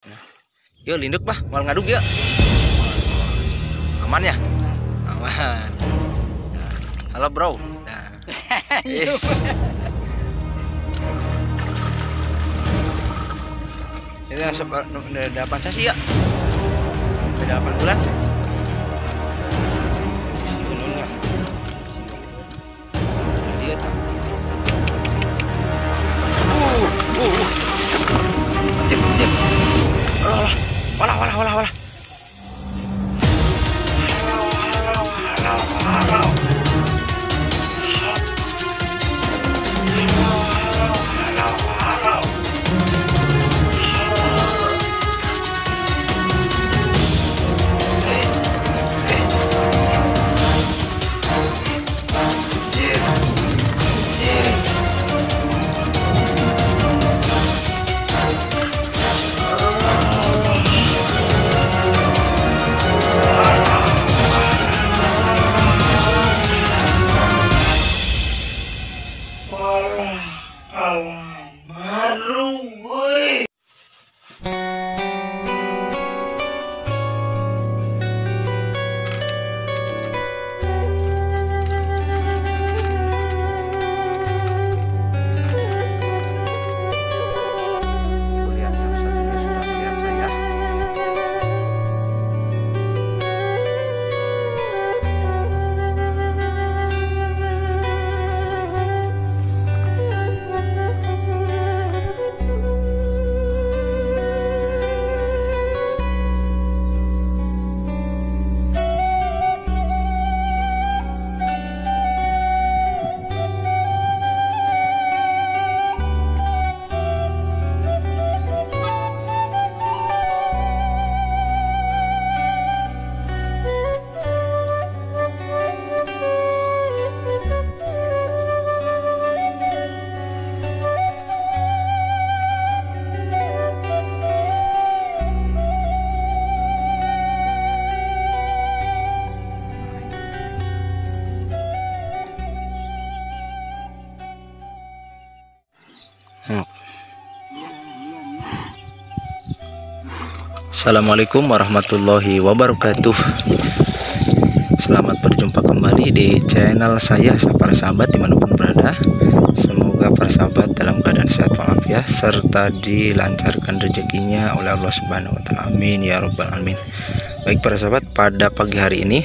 Yo linduk bah, mal ngaduk ya. Aman ya? Aman. Nah, halo bro. Nah. Ini udah 8 sasi ya? Udah 8 bulan? Dia tak. Anjir. Walah. Assalamualaikum warahmatullahi wabarakatuh. Selamat berjumpa kembali di channel saya para sahabat dimanapun berada. Semoga para sahabat dalam keadaan sehat walafiat serta dilancarkan rezekinya oleh Allah Subhanahu wa taala. Amin ya rabbal alamin. Baik para sahabat, pada pagi hari ini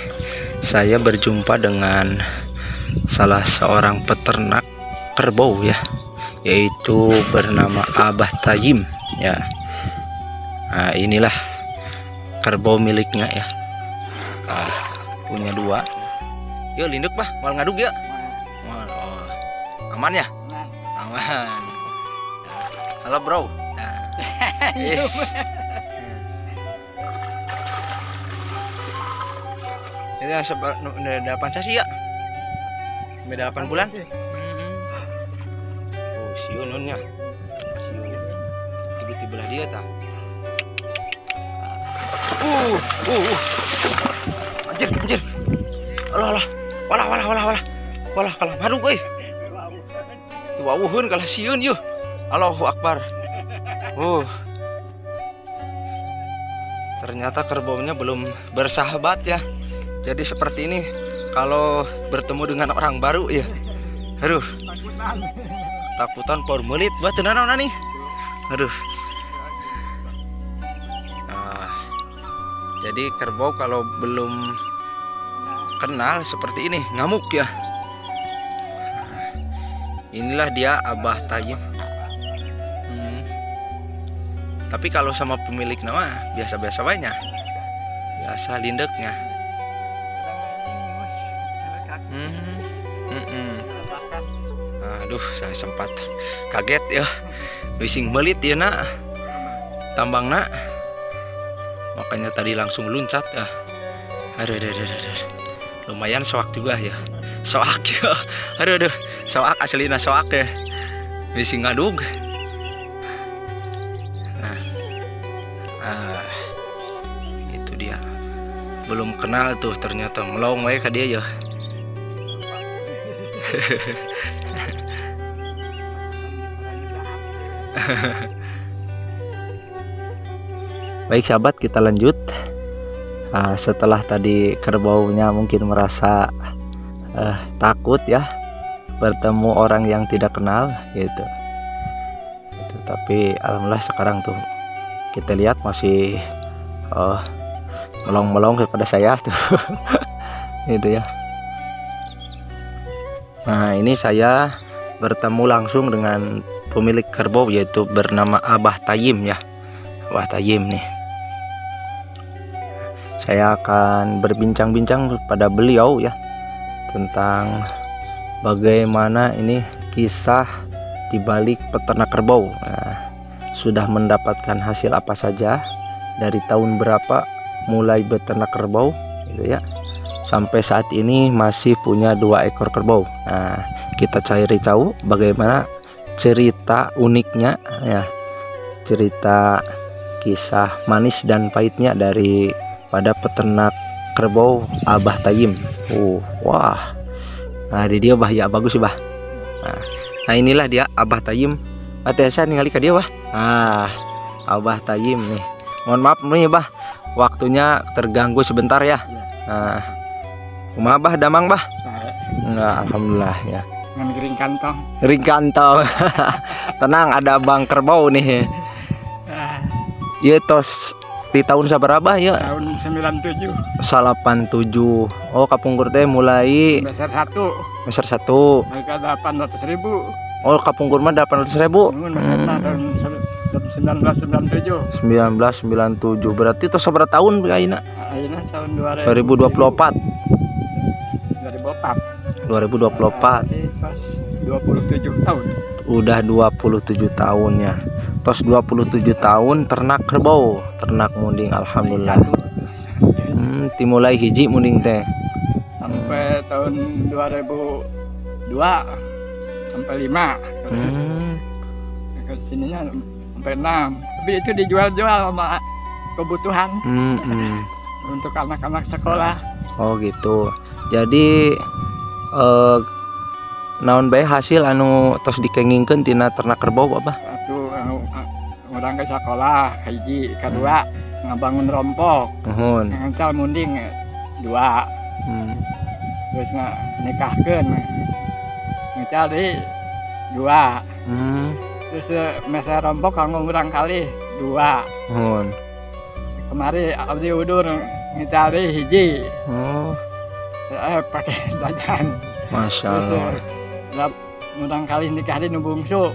saya berjumpa dengan salah seorang peternak kerbau ya, yaitu bernama Abah Tayyim ya. Nah, inilah kerbau miliknya ya. Punya 2. Yo linduk bah, mal ngaduk ya. Aman ya? Aman. Halo bro. Nah. Ini udah 8 sasi ya? Beda 8 bulan? Oh, siununnya. Tiba-tiba dia tak. Anjir. Alah. Walah kalah madung euy. Tuh wawuheun kalah sieun yeuh. Allahu Akbar. Ternyata kerbaunya belum bersahabat ya. Jadi seperti ini kalau bertemu dengan orang baru ya. Aduh. Takutan formulit buat naon nih. Aduh. Jadi kerbau kalau belum kenal seperti ini ngamuk ya. Inilah dia Abah Tayyim. Tapi kalau sama pemilik nama biasa-biasa banyak. Biasa lindeknya. Aduh, saya sempat kaget ya. Bising melit ya nak. Tambang nak. Makanya tadi langsung loncat ya. Aduh. Lumayan soak juga ya. Soak ya. Aduh. Soak aslina soak ya. Bisa ngadug. Nah. Itu dia. Belum kenal tuh ternyata melong wae ka dia ya. Baik sahabat, kita lanjut. Setelah tadi kerbaunya mungkin merasa takut ya bertemu orang yang tidak kenal gitu. Tapi alhamdulillah sekarang tuh kita lihat masih melong-melong kepada saya tuh. Gitu ya. Nah, ini saya bertemu langsung dengan pemilik kerbau, yaitu bernama Abah Tayyim ya. Abah Tayyim nih. Saya akan berbincang-bincang pada beliau ya tentang bagaimana ini kisah dibalik peternak kerbau. Nah, sudah mendapatkan hasil apa saja, dari tahun berapa mulai beternak kerbau gitu ya, sampai saat ini masih punya 2 ekor kerbau. Nah, kita cari tahu bagaimana cerita uniknya ya, cerita kisah manis dan pahitnya dari pada peternak kerbau Abah Tayyim. Wah, nah di dia bah ya, bagus bah. Nah inilah dia Abah Tayyim. Saya ningali ke dia bah. Abah Tayyim nih. Mohon maaf nih bah, waktunya terganggu sebentar ya. Kumaha bah, damang bah? Enggak, alhamdulillah ya. Ring kantong. Ring kantong. Tenang, ada bang kerbau nih. Iya tos di tahun sabarabah ya? Tahun 97. 87. Oh, kapungkur teh mulai Meser 1. Meser 1. Harga 800.000. Oh, kapungkur mah 800.000. Tahun 1997. 1997. Berarti itu seberapa tahun ayeuna? Ayeuna tahun 2024. 2004. 2024. 27 tahun. Udah 27 tahunnya. Tos 27 tahun ternak kerbau, ternak munding, alhamdulillah. Timulai hiji munding teh. Sampai tahun 2002 sampai 5. Ke sininya sampai 6. Tapi itu dijual-jual sama kebutuhan. Untuk anak-anak sekolah. Oh gitu. Jadi naon bae hasil anu tos dikengingkeun tina ternak kerbau apa? Satu orang ke sekolah, hiji, kedua ngabangun rompok, ngancal munding 2, terus nikahkeun ngancal di 2, terus meser rompok kanggo urang kali 2. Kemari abdi udur ngancal di hiji. Pakai jajan. Masya Allah. Urang kali nikah di nu bungsu.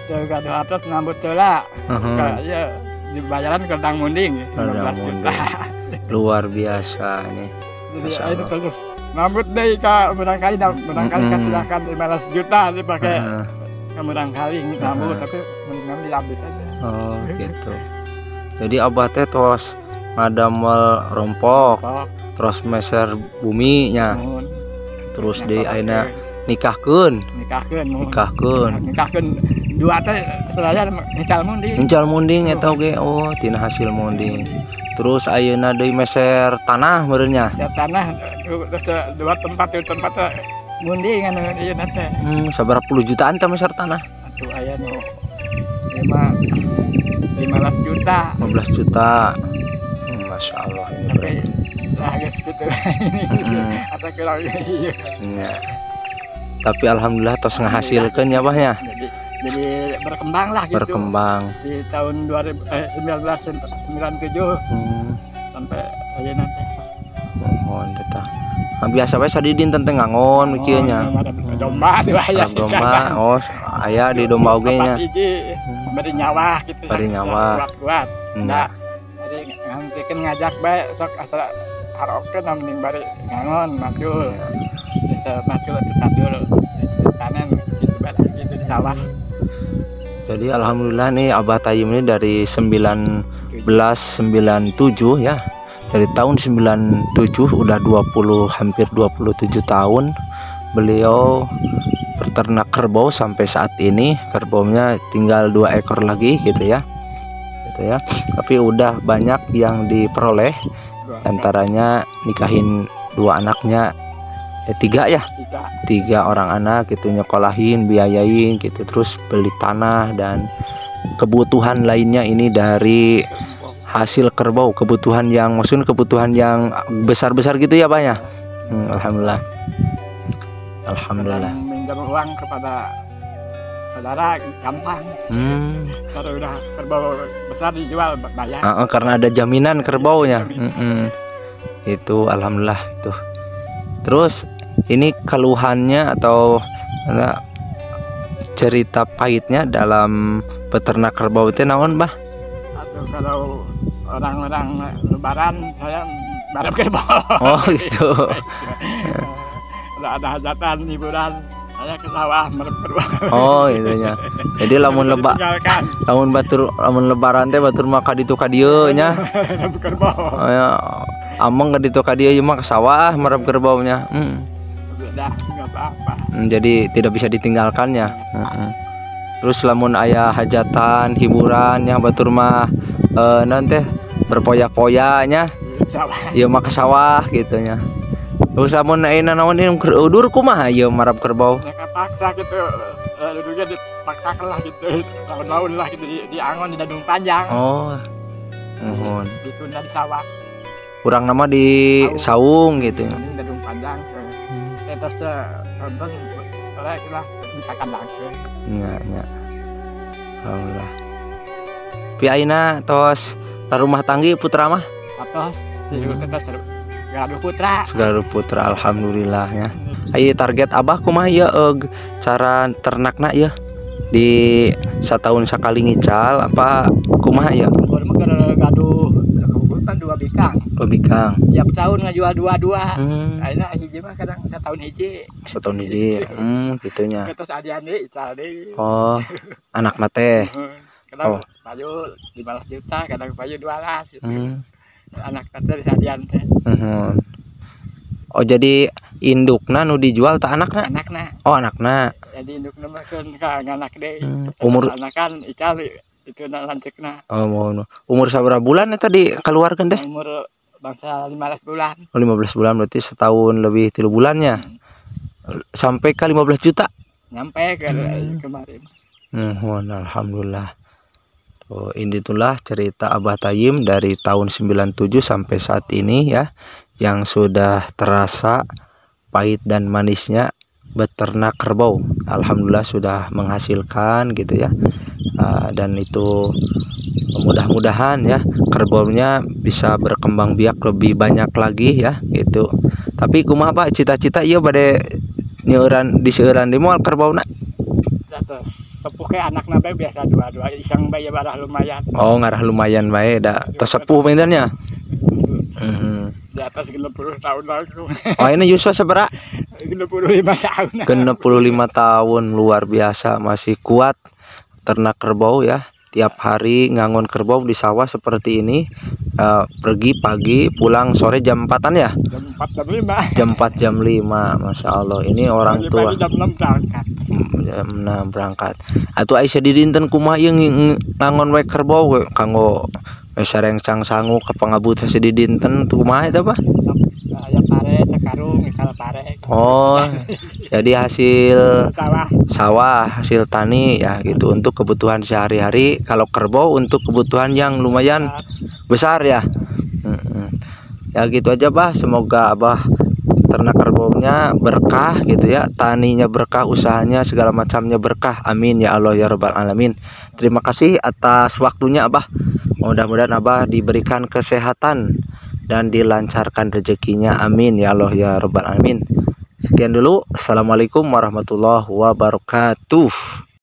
Gaduh atas ngambut tela, ya dibayaran kedang munding 15 juta. Luar biasa nih. Jadi itu terus ngambut deh kak barangkali silahkan 15 juta dipakai ke barangkali ngambut, tapi mendingan diambil aja. Oh gitu. Jadi abah teh tos ngadamel rompok, terus meser buminya, terus di aina nikahkeun 2 teh selaya ngincal munding eta oge. Oh, tina hasil munding. Terus ayeuna deui meser tanah beureunya. Meser tanah terus 2 tempat munding anu ieu teh. Sabaraha puluh jutaan teh meser tanah? Atuh aya nu 15 juta. 15 juta. Masya Allah ini. Tapi lah geus kitu ini. Asa kira ieu. Iya. Tapi alhamdulillah tos ngahasilkeun ya bahnya. Jadi berkembang lah gitu. Berkembang. Di tahun 1997 sampai ayeuna teh. Mohon teh. Biasa bae sadidin teh ngangon kieu nya. Domba sih aya. Domba. Oh, aya di domba oge nya. Bari nyawa gitu. Bari nyawa. Kuat-kuat. Nah, jadi ngantikeun ngajak bae sok asa harokeun mending bari ngangon macul. Bisa macul atuh sadul. Panen gitu bae gitu di sawah. Jadi alhamdulillah nih Abah Tayyim ini dari 1997 ya. Dari tahun 97 udah hampir 27 tahun beliau berternak kerbau sampai saat ini. Kerbaunya tinggal 2 ekor lagi gitu ya. Tapi udah banyak yang diperoleh, antaranya nikahin 2 anaknya, 3 ya, 3 orang anak gitu, nyekolahin, biayain gitu, terus beli tanah dan kebutuhan lainnya ini dari hasil kerbau, kebutuhan yang maksudnya kebutuhan yang besar-besar gitu ya Pak ya. Alhamdulillah. Alhamdulillah. Dan minjam uang kepada saudara gampang. Kalau udah kerbau besar dijual bayar. Karena ada jaminan kerbaunya. Itu alhamdulillah itu. Terus ini keluhannya atau cerita pahitnya dalam peternak kerbau itu naon Bah? Atau kalau orang-orang lebaran saya barep kerbau. Oh gitu. Kalau ada hajatan hiburan saya ke sawah merep kerbau. Oh itunya. Jadi lamun lebaran teh batur mah kaditu ka dieu nya. Kerbau. Ameng kaditu ka dieu mah ke sawah merep kerbaunya. Udah enggak apa-apa. Jadi tidak bisa ditinggalkannya. Terus lamun aya hajatan hiburan yang batur mah nanti berpoya-poyanya ieu mah ke sawah gitunya. Terus lamun ayeuna naon udur kumaha ieu marap kerbau? Ya kapaksa gitu. Duduknya dipaksakan lah gitu. Tahun-tahun lah gitu di angon di dadung panjang. Oh. Nuhun. Ditunda di sawah. Kurang nama di saung gitu. Di dadung panjang. Terus nonton oleh lah bisa kandangkeun. Nya. Alhamdulillah. Pi ayeuna tos rumah tanggi putra mah? Atos terus gaduh putra. Gaduh putra alhamdulillahnya. Ayo target Abah kumaha ya cara ternakna ya di setahun sekali ngical apa kumaha ya? Gaduh kan 2 bikang. 2 bikang. Tiap tahun ngajual 2-2. Ayeuna hiji mah kadang setahun hiji. Setahun hiji. Gitunya. Terus adian ical deui. Oh, anakna teh. Kadang payu 15 juta, kadang payu 12 gitu. Anak teh sadian teh. Oh jadi indukna nu dijual tak anakna? Anakna. Oh anakna. Jadi indukna mah keun ka nganak deui. Umur anakan ical itu lanceukna. Oh umur sabaraha bulan eta dikeluarkeun teh? Umur bangsa 15 bulan. Oh 15 bulan berarti setahun lebih 3 bulannya. Sampai ke 15 juta? Nyampe ke kemarin. Alhamdulillah. Oh, ini itulah cerita Abah Tayyim dari tahun 97 sampai saat ini ya, yang sudah terasa pahit dan manisnya beternak kerbau. Alhamdulillah sudah menghasilkan gitu ya. Dan itu mudah-mudahan ya kerbaunya bisa berkembang biak lebih banyak lagi ya gitu. Tapi kumaha Pak cita-cita ieu bade nyeuran di seueuran di moal kerbauna? Sepuh ke anak nabe biasa dua iseng bae barah lumayan. Oh ngarah lumayan bae da tersepuh pinternya. Di atas 60 tahun lalu. Oh ini Yuswa sabaraha? 65 tahun. 65 tahun luar biasa masih kuat ternak kerbau ya. Tiap hari ngangon kerbau di sawah seperti ini. Pergi pagi pulang sore jam 4-an ya? Jam 4 jam 5. Jam 4 jam 5 Masya Allah ini orang tua. Jam 6 berangkat. Jam 6 berangkat. Atuh Aisyah di dinten kumaha ieu ngangon we kerbau we kanggo sareng sangu ka pangabut hase di dinten tuh kumaha eta Pak? Ya pare sakarung misal pare. Oh. Jadi hasil sawah, hasil tani ya gitu untuk kebutuhan sehari-hari. Kalau kerbau untuk kebutuhan yang lumayan besar ya. Ya gitu aja Bah, semoga Abah ternak kerbaunya berkah gitu ya, taninya berkah, usahanya segala macamnya berkah, amin ya Allah ya Rabbal Alamin. Terima kasih atas waktunya Abah, mudah-mudahan Abah diberikan kesehatan dan dilancarkan rezekinya, amin ya Allah ya Rabbal Alamin. Sekian dulu, assalamualaikum warahmatullahi wabarakatuh.